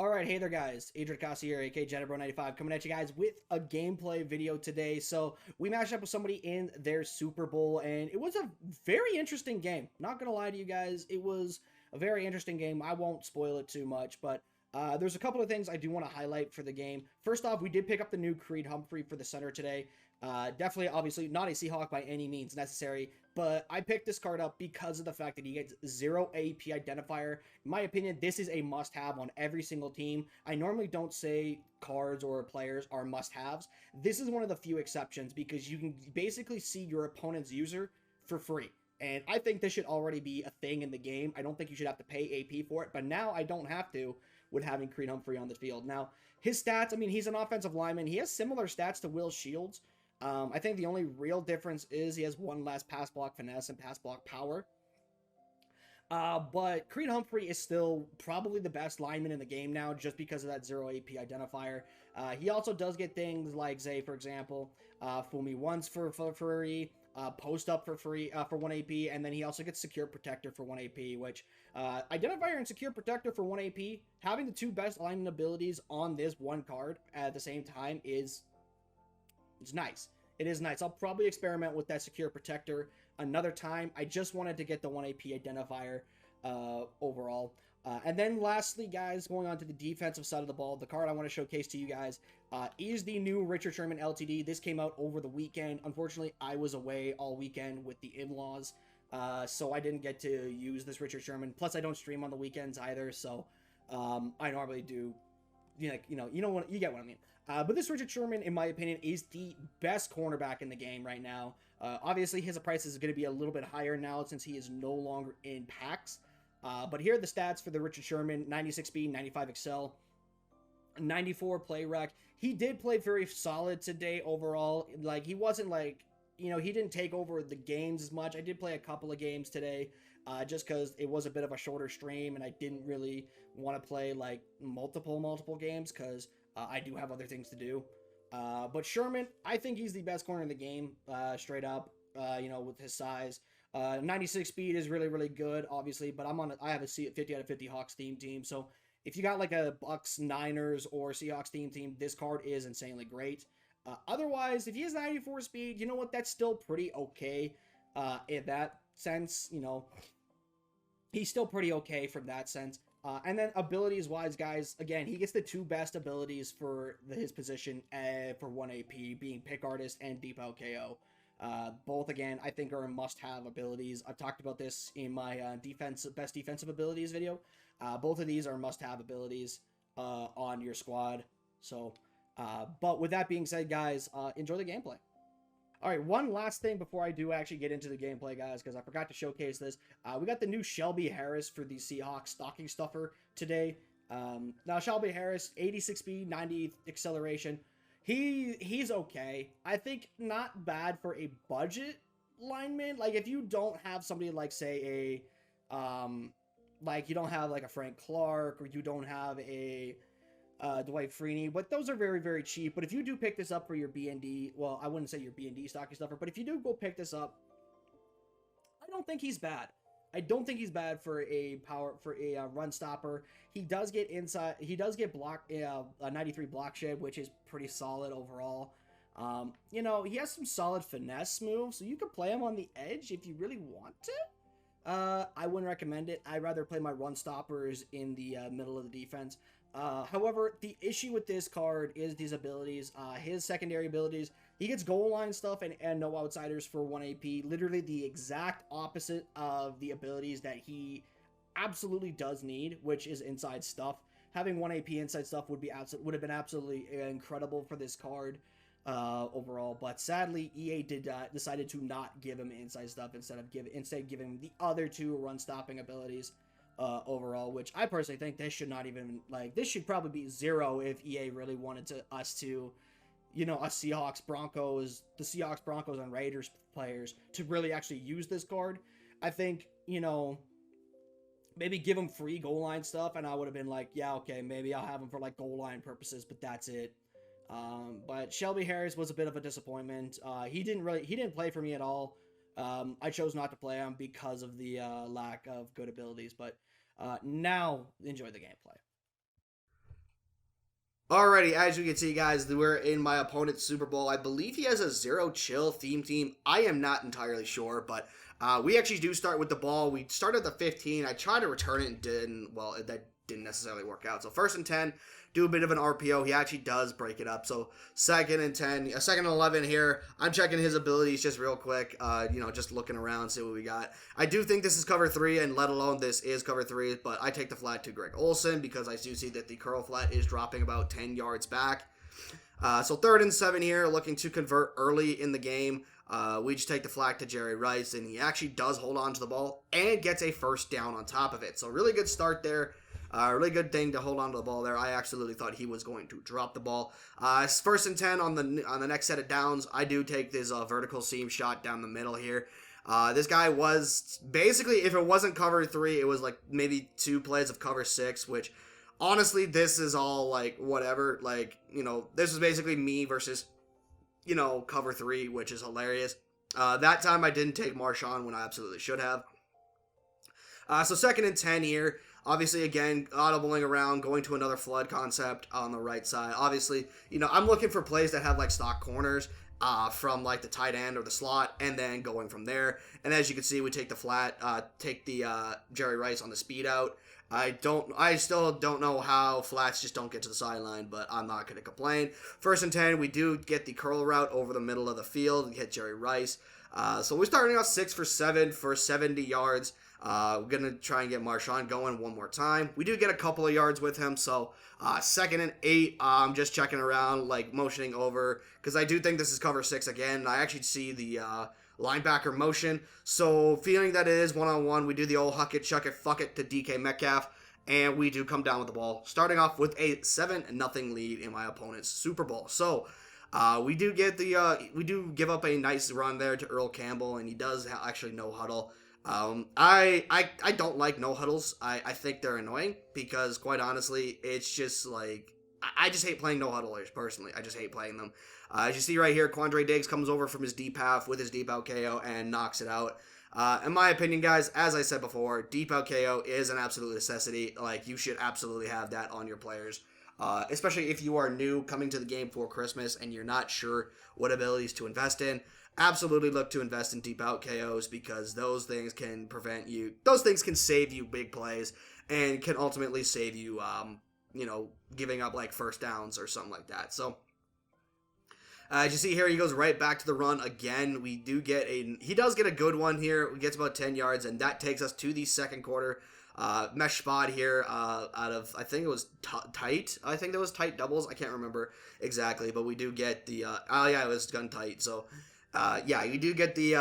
All right, hey there, guys. Adrian Costa here, aka Jetterbro95, coming at you guys with a gameplay video today. So we matched up with somebody in their Super Bowl, and it was a very interesting game. Not gonna lie to you guys, it was a very interesting game. I won't spoil it too much, but there's a couple of things I do want to highlight for the game. First off, we did pick up the new Creed Humphrey for the center today. Definitely, obviously, not a Seahawk by any means necessary, but I picked this card up because of the fact that he gets 0 AP identifier. In my opinion, this is a must-have on every single team. I normally don't say cards or players are must-haves. This is one of the few exceptions because you can basically see your opponent's user for free. And I think this should already be a thing in the game. I don't think you should have to pay AP for it, but now I don't have to with having Creed Humphrey on the field. Now, his stats, I mean, he's an offensive lineman. He has similar stats to Will Shields. I think the only real difference is he has one less pass block finesse and pass block power. But Creed Humphrey is still probably the best lineman in the game now just because of that 0 AP identifier. He also does get things like, say, for example, fool me once for free, post up for free for 1 AP, and then he also gets secure protector for 1 AP, which identifier and secure protector for 1 AP, having the two best lineman abilities on this one card at the same time it's nice. It is nice. I'll probably experiment with that secure protector another time. I just wanted to get the 1 AP identifier overall. And then lastly, guys, going on to the defensive side of the ball, the card I want to showcase to you guys is the new Richard Sherman LTD. This came out over the weekend. Unfortunately, I was away all weekend with the in-laws, so I didn't get to use this Richard Sherman. Plus, I don't stream on the weekends either, so I normally do. You get what I mean. But this Richard Sherman, in my opinion, is the best cornerback in the game right now. Obviously, his price is going to be a little bit higher now since he is no longer in packs. But here are the stats for the Richard Sherman: 96 speed, 95 excel, 94 play rec. He did play very solid today overall. Like, he wasn't like, he didn't take over the games as much. I did play a couple of games today. Just because it was a bit of a shorter stream and I didn't really want to play like multiple games because I do have other things to do. But Sherman, I think he's the best corner in the game, straight up, with his size. 96 speed is really, really good, obviously, but I have a 50 out of 50 Hawks team. So if you got like a Bucks, Niners, or Seahawks team, this card is insanely great. Otherwise, if he has 94 speed, you know what? That's still pretty okay in that sense. He's still pretty okay from that sense. And then abilities wise, guys, again, he gets the two best abilities for his position for 1 AP, being Pick Artist and Deep Out KO. Both, again, I think are must-have abilities. I've talked about this in my best defensive abilities video. Both of these are must-have abilities on your squad. So, but with that being said, guys, enjoy the gameplay. All right, one last thing before I do actually get into the gameplay, guys, because I forgot to showcase this. We got the new Shelby Harris for the Seahawks stocking stuffer today. Now, Shelby Harris, 86 speed, 90 acceleration. He's okay. I think not bad for a budget lineman. Like, if you don't have somebody like, say, like, you don't have, like, a Frank Clark, or you don't have a Dwight Freeney, but those are very, very cheap. But if you do pick this up for your BND, well, I wouldn't say your BND stocking stuffer, but if you do go pick this up, I don't think he's bad. I don't think he's bad for a run stopper. He does get inside. He does get block a 93 block shed, which is pretty solid overall. He has some solid finesse moves, so you could play him on the edge if you really want to. I wouldn't recommend it. I'd rather play my run stoppers in the middle of the defense. However, the issue with this card is these abilities. His secondary abilities, he gets goal line stuff and no outsiders for 1 AP. Literally the exact opposite of the abilities that he absolutely does need, which is inside stuff. Having 1 AP inside stuff would have been absolutely incredible for this card overall. But sadly, EA decided to not give him inside stuff instead giving him the other two run stopping abilities. Overall, which I personally think this should not even, like, this should probably be 0 if EA really wanted us to, us Seahawks, Broncos, and Raiders players to really actually use this card. I think, maybe give them free goal line stuff, and I would have been like, yeah, okay, maybe I'll have them for, like, goal line purposes, but that's it. But Shelby Harris was a bit of a disappointment. He didn't play for me at all. I chose not to play him because of the lack of good abilities, but now enjoy the gameplay. Alrighty, as you can see, guys, we're in my opponent's Super Bowl. I believe he has a zero chill theme team. I am not entirely sure, but we actually do start with the ball. We start at the 15. I tried to return it and didn't. Well, that didn't necessarily work out. So 1st and 10, do a bit of an RPO. He actually does break it up. So 2nd and 10, 2nd and 11 here. I'm checking his abilities just real quick. Just looking around, see what we got. I do think this is cover 3, and let alone this is cover 3. But I take the flat to Greg Olsen because I do see that the curl flat is dropping about 10 yards back. So 3rd and 7 here, looking to convert early in the game. We just take the flag to Jerry Rice, and he actually does hold on to the ball and gets a 1st down on top of it. So really good start there. Really good thing to hold on to the ball there. I absolutely thought he was going to drop the ball. 1st and 10 on the next set of downs. I do take this vertical seam shot down the middle here. This guy was basically, if it wasn't cover 3, it was like maybe 2 plays of cover 6, which honestly, this is all like whatever. Like, this is basically me versus, cover 3, which is hilarious. That time I didn't take Marshawn when I absolutely should have. So 2nd and 10 here. Obviously, again, audibling around, going to another flood concept on the right side. Obviously, I'm looking for plays that have like stock corners from like the tight end or the slot, and then going from there. And as you can see, we take the flat, take the Jerry Rice on the speed out. I still don't know how flats just don't get to the sideline, but I'm not going to complain. 1st and 10, we do get the curl route over the middle of the field and hit Jerry Rice. So we're starting off 6 for 7 for 70 yards. We're going to try and get Marshawn going one more time. We do get a couple of yards with him, so 2nd and 8, I'm just checking around, like motioning over, because I do think this is cover 6 again. I actually see the linebacker motion, so feeling that it is one-on-one, we do the old huck it, chuck it, fuck it to DK Metcalf, and we do come down with the ball, starting off with a 7-0 lead in my opponent's Super Bowl. So we do give up a nice run there to Earl Campbell, and he does actually no huddle. I don't like no huddles. I think they're annoying because, quite honestly, it's just like I just hate playing no huddlers personally. I just hate playing them. As you see right here, Quandre Diggs comes over from his deep half with his deep out KO and knocks it out. In my opinion, guys, as I said before, deep out KO is an absolute necessity. Like, you should absolutely have that on your players. Especially if you are new coming to the game for Christmas and you're not sure what abilities to invest in. Absolutely look to invest in deep out KOs because those things can save you big plays and can ultimately save you, giving up like 1st downs or something like that. So, as you see here, he goes right back to the run again. He does get a good one here. He gets about 10 yards, and that takes us to the 2nd quarter. Mesh spot here out of, I think it was tight. I think that was tight doubles. I can't remember exactly, but we do get the, it was gun tight. So, you do get he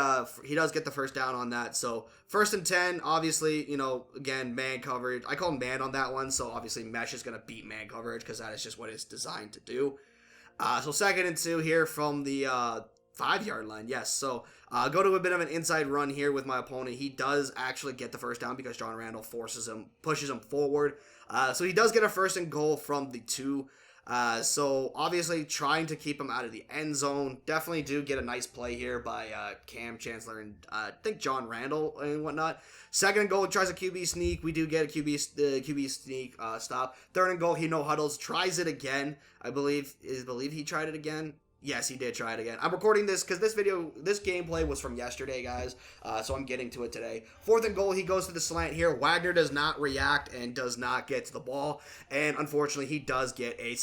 does get the 1st down on that. So 1st and 10, obviously, again, man coverage. I call him man on that one. So obviously mesh is going to beat man coverage because that is just what it's designed to do. So 2nd and 2 here from the 5-yard line. Yes. So go to a bit of an inside run here with my opponent. He does actually get the 1st down because John Randall pushes him forward. So he does get a 1st and goal from the 2. So obviously trying to keep him out of the end zone. Definitely do get a nice play here by Cam Chancellor and I think John Randall and whatnot. 2nd and goal, tries a QB sneak. We do get a QB sneak stop. 3rd and goal, he no huddles, tries it again. I believe he tried it again. Yes, he did try it again. I'm recording this because this gameplay was from yesterday, guys. So I'm getting to it today. 4th and goal, he goes to the slant here. Wagner does not react and does not get to the ball. And unfortunately, he does get a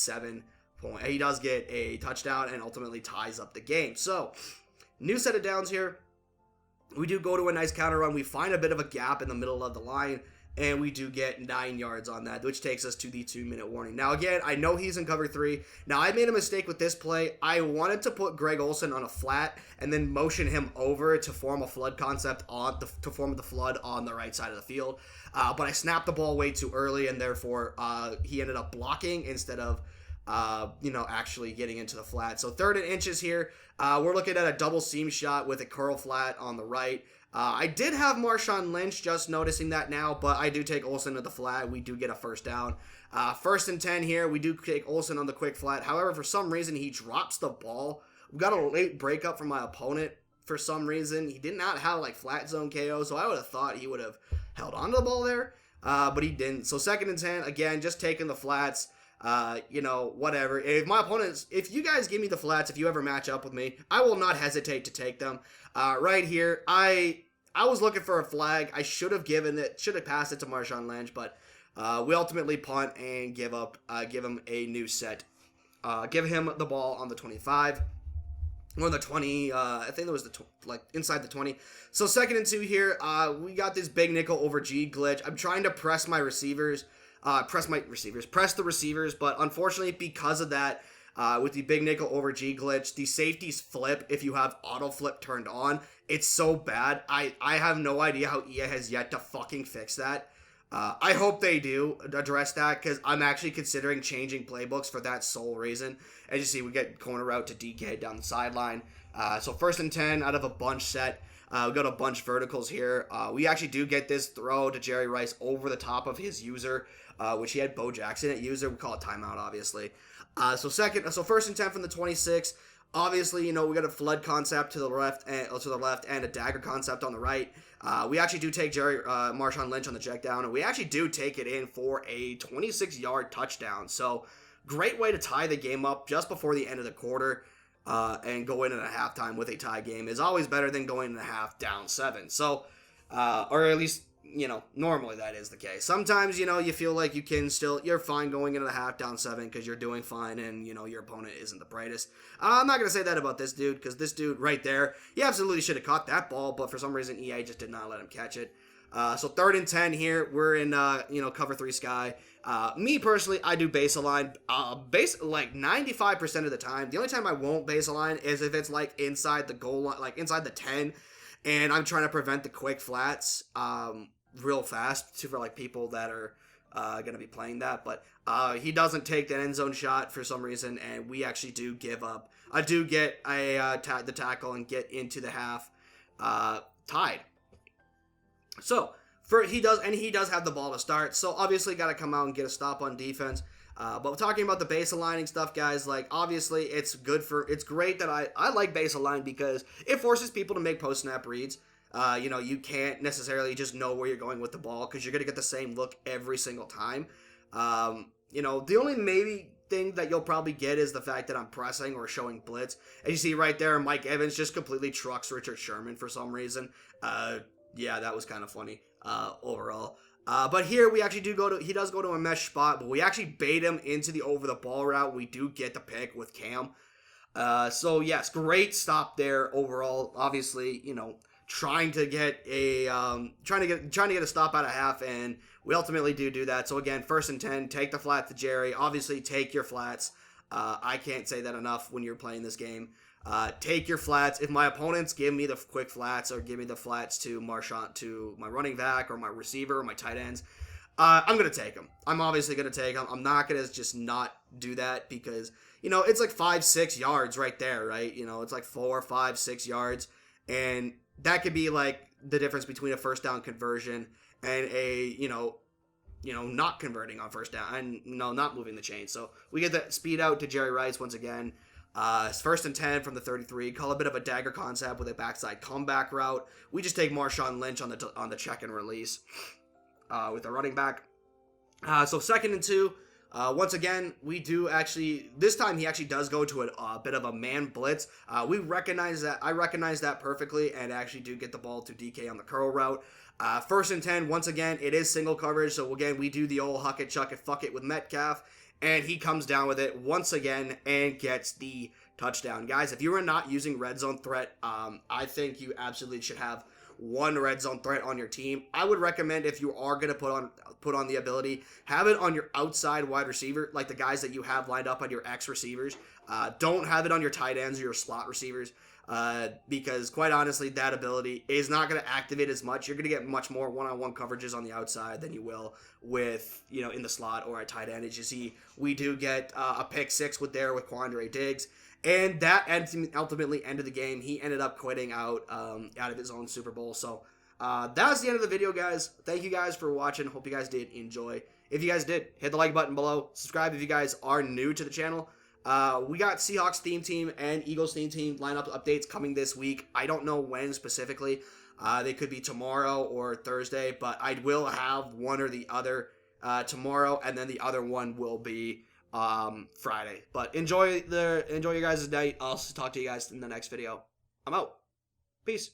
He does get a touchdown and ultimately ties up the game. So, new set of downs here. We do go to a nice counter run. We find a bit of a gap in the middle of the line. And we do get 9 yards on that, which takes us to the 2-minute warning. Now, again, I know he's in cover 3. Now, I made a mistake with this play. I wanted to put Greg Olsen on a flat and then motion him over to form a flood concept to form the flood on the right side of the field. But I snapped the ball way too early, and therefore he ended up blocking instead of actually getting into the flat. So 3rd and inches here. We're looking at a double seam shot with a curl flat on the right. I did have Marshawn Lynch, just noticing that now, but I do take Olsen to the flat. We do get a 1st down. 1st and 10 here. We do take Olsen on the quick flat. However, for some reason, he drops the ball. We got a late breakup from my opponent for some reason. He did not have like flat zone KO, so I would have thought he would have held on to the ball there, but he didn't. So 2nd and 10, again, just taking the flats. Whatever. If you guys give me the flats, if you ever match up with me, I will not hesitate to take them. Right here, I was looking for a flag. I should have passed it to Marshawn Lynch, but we ultimately punt and give him a new set. Give him the ball on the 25. Or the 20, I think it was inside the 20. So 2nd and 2 here. We got this big nickel over G glitch. I'm trying to press the receivers, but unfortunately because of that, with the big nickel over G glitch, the safeties flip if you have auto flip turned on. It's so bad. I have no idea how EA has yet to fucking fix that. I hope they do address that, because I'm actually considering changing playbooks for that sole reason. As you see, we get corner route to DK down the sideline. So 1st and 10 out of a bunch set. We got a bunch verticals here. We actually do get this throw to Jerry Rice over the top of his user, which he had Bo Jackson at user. We call it timeout, obviously. So 1st and 10 from the 26. Obviously, we got a flood concept to the left and a dagger concept on the right. We actually do take Marshawn Lynch on the check down, and we actually do take it in for a 26-yard touchdown. So great way to tie the game up just before the end of the quarter, and go in at a halftime with a tie game is always better than going in a half down 7. So, or at least, normally that is the case. Sometimes, you feel like you're fine going into the half down 7 because you're doing fine and, your opponent isn't the brightest. I'm not going to say that about this dude, because this dude right there, he absolutely should have caught that ball, but for some reason EA just did not let him catch it. So 3rd and 10 here, we're in, cover 3 sky. Me personally, I do base align, like 95% of the time. The only time I won't base align is if it's like inside the goal line, like inside the 10, and I'm trying to prevent the quick flats, real fast for like people that are going to be playing that. But he doesn't take that end zone shot for some reason, and we actually do give up. I do get the tackle and get into the half tied. So he does have the ball to start. So obviously got to come out and get a stop on defense. But talking about the base aligning stuff, guys, like obviously it's great that I like base align because it forces people to make post snap reads. You can't necessarily just know where you're going with the ball because you're going to get the same look every single time. The only maybe thing that you'll probably get is the fact that I'm pressing or showing blitz. As you see right there, Mike Evans just completely trucks Richard Sherman for some reason. Yeah, that was kind of funny overall. But here we actually he does go to a mesh spot, but we actually bait him into the over the ball route. We do get the pick with Cam. So yes, great stop there overall. Obviously, trying to get a stop out of half, and we ultimately do that. So again, 1st and 10, take the flat to Jerry. Obviously, take your flats. I can't say that enough when you're playing this game. Take your flats. If my opponents give me the quick flats or give me the flats to Marshawn, to my running back or my receiver or my tight ends, I'm going to take them. I'm obviously going to take them. I'm not going to just not do that because, it's like 5-6 yards right there, right? It's like 4, 5, 6 yards. And that could be like the difference between a first down conversion and a, not converting on first down and, not moving the chain. So we get that speed out to Jerry Rice once again. 1st and 10 from the 33. Call a bit of a dagger concept with a backside comeback route. We just take Marshawn Lynch on the check and release with the running back. So 2nd and 2. Once again, this time he actually does go to a bit of a man blitz. I recognize that perfectly and actually do get the ball to DK on the curl route. 1st and 10, once again, it is single coverage. So again, we do the old huck it, chuck it, fuck it with Metcalf. And he comes down with it once again and gets the touchdown. Guys, if you are not using red zone threat, I think you absolutely should have one red zone threat on your team. I would recommend, if you are going to put on the ability, have it on your outside wide receiver, like the guys that you have lined up on your X receivers. Don't have it on your tight ends or your slot receivers, because quite honestly, that ability is not going to activate as much. You're going to get much more one-on-one coverages on the outside than you will with, in the slot or a tight end. As you see, we do get a pick 6 with Quandre Diggs. And that ultimately ended the game. He ended up quitting out of his own Super Bowl. So that was the end of the video, guys. Thank you guys for watching. Hope you guys did enjoy. If you guys did, hit the like button below. Subscribe if you guys are new to the channel. We got Seahawks theme team and Eagles theme team lineup updates coming this week. I don't know when specifically. They could be tomorrow or Thursday, but I will have one or the other tomorrow, and then the other one will be Friday. But enjoy your guys' night. I'll talk to you guys in the next video. I'm out. Peace.